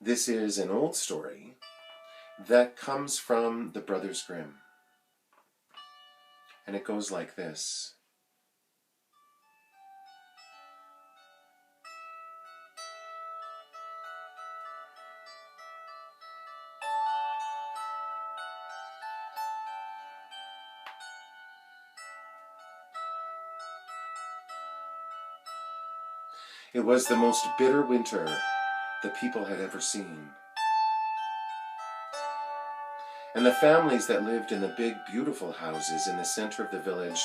This is an old story that comes from the Brothers Grimm. And it goes like this. It was the most bitter winter the people had ever seen. And the families that lived in the big, beautiful houses in the center of the village,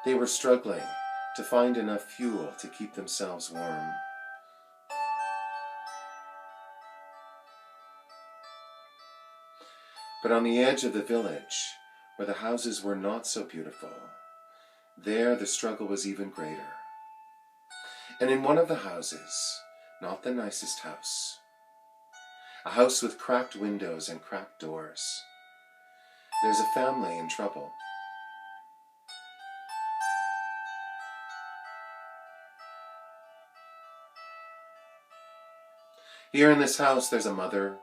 they were struggling to find enough fuel to keep themselves warm. But on the edge of the village, where the houses were not so beautiful, there the struggle was even greater. And in one of the houses, not the nicest house, a house with cracked windows and cracked doors, there's a family in trouble. Here in this house, there's a mother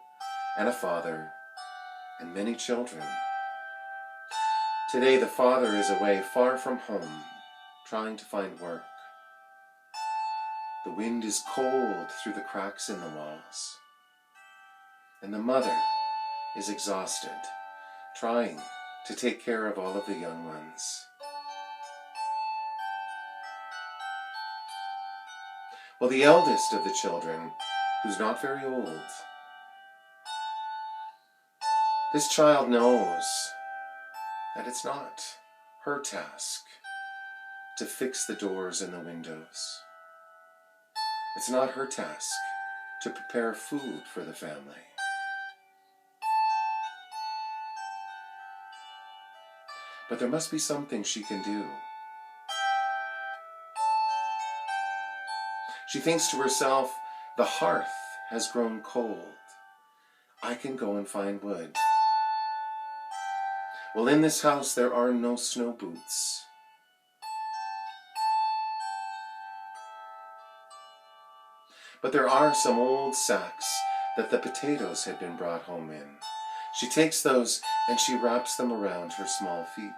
and a father and many children. Today, the father is away far from home, trying to find work. The wind is cold through the cracks in the walls, and the mother is exhausted, trying to take care of all of the young ones. Well, the eldest of the children, who's not very old, this child knows that it's not her task to fix the doors and the windows. It's not her task to prepare food for the family. But there must be something she can do. She thinks to herself, the hearth has grown cold. I can go and find wood. Well, in this house there are no snow boots. But there are some old sacks that the potatoes had been brought home in. She takes those and she wraps them around her small feet.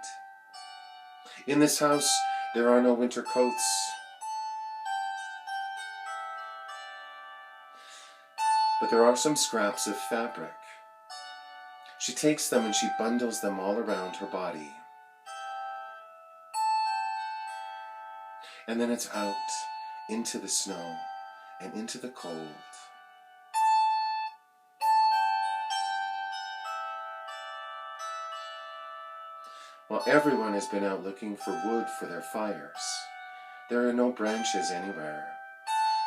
In this house, there are no winter coats. But there are some scraps of fabric. She takes them and she bundles them all around her body. And then it's out into the snow and into the cold. While everyone has been out looking for wood for their fires, there are no branches anywhere,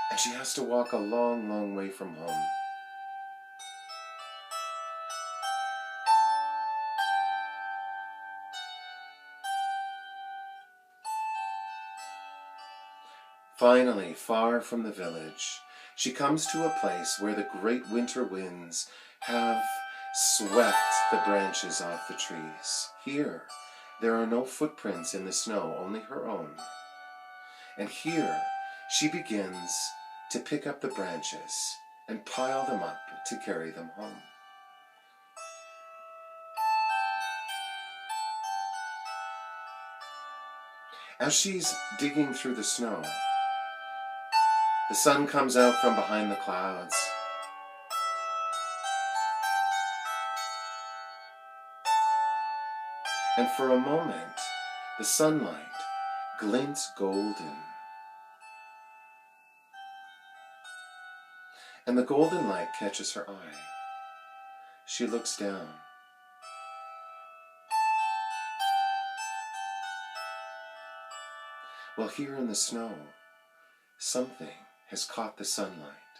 and she has to walk a long, long way from home. Finally, far from the village, she comes to a place where the great winter winds have swept the branches off the trees. Here, there are no footprints in the snow, only her own. And here, she begins to pick up the branches and pile them up to carry them home. As she's digging through the snow, the sun comes out from behind the clouds. And for a moment, the sunlight glints golden. And the golden light catches her eye. She looks down. Well, here in the snow, something has caught the sunlight.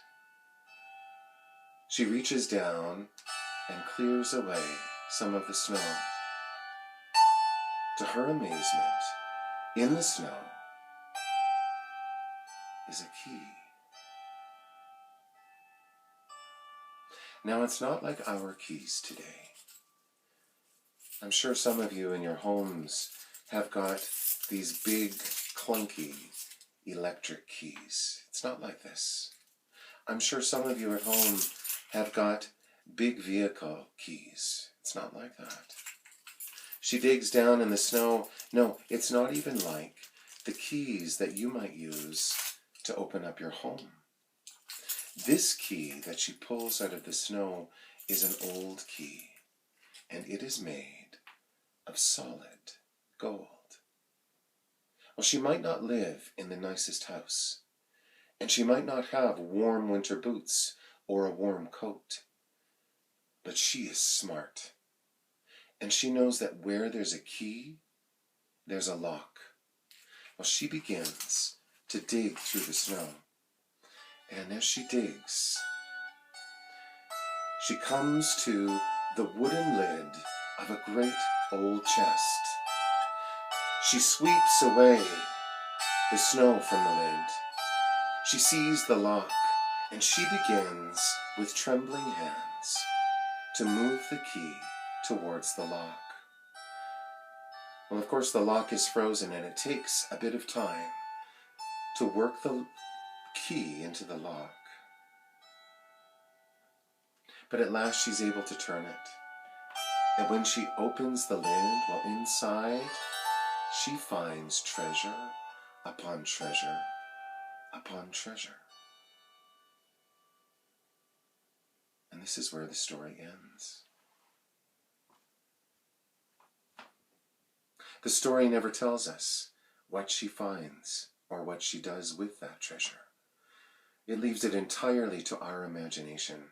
She reaches down and clears away some of the snow. To her amazement, in the snow is a key. Now, it's not like our keys today. I'm sure some of you in your homes have got these big, clunky electric keys. It's not like this. I'm sure some of you at home have got big vehicle keys. It's not like that. She digs down in the snow. No, it's not even like the keys that you might use to open up your home. This key that she pulls out of the snow is an old key, and it is made of solid gold. Well, she might not live in the nicest house, and she might not have warm winter boots or a warm coat, but she is smart, and she knows that where there's a key, there's a lock. Well, she begins to dig through the snow, and as she digs, she comes to the wooden lid of a great old chest. She sweeps away the snow from the lid. She sees the lock, and she begins, with trembling hands, to move the key towards the lock. Well, of course, the lock is frozen, and it takes a bit of time to work the key into the lock. But at last she's able to turn it. And when she opens the lid, well, inside, she finds treasure upon treasure upon treasure. And this is where the story ends. The story never tells us what she finds or what she does with that treasure. It leaves it entirely to our imagination.